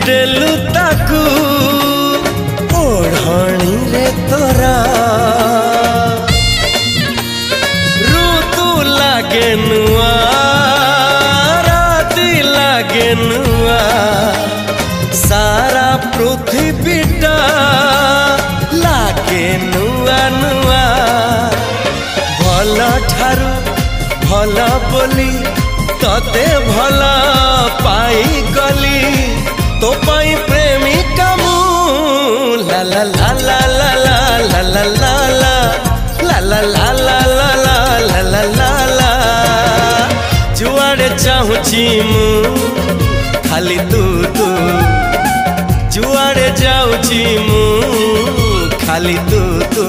देलु ताकू ओढ़णी रे तोरा ऋतु लागे नुआ राति लागे नुआ सारा पृथ्वीटा लागे नुआ नुआ भल ठारू भल बोली तते भल पाई गली तो पाई प्रेमिका मु ला ला ला ला ला ला ला ला ला ला ला ला ला ला ला ला ला ला जुआड़े चाहूची मु खाली तू तू जुआड़े जाऊची मु खाली तू तू।